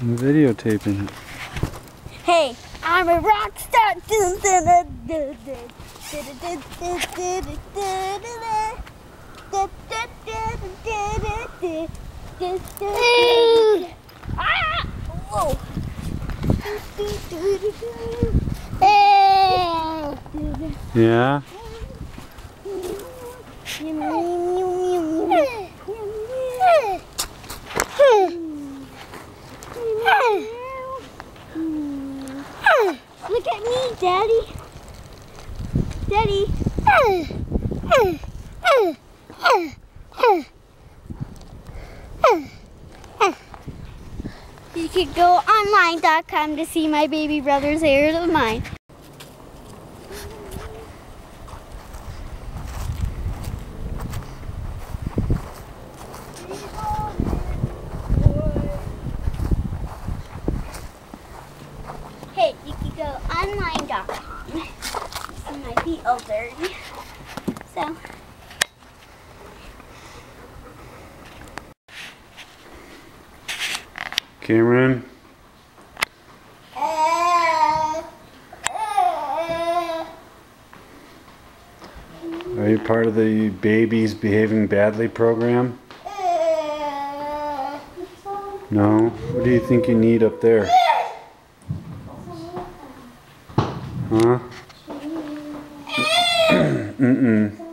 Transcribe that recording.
I'm videotaping it. Hey, I'm a rock star. Whoa. Yeah? Look at me, Daddy. Daddy. You could go online.com to see my baby brother's heirs of mine. Hey, you could go online.com. This might be all dirty. So. Cameron? Are you part of the Babies Behaving Badly program? No? What do you think you need up there? Huh? Mm-mm.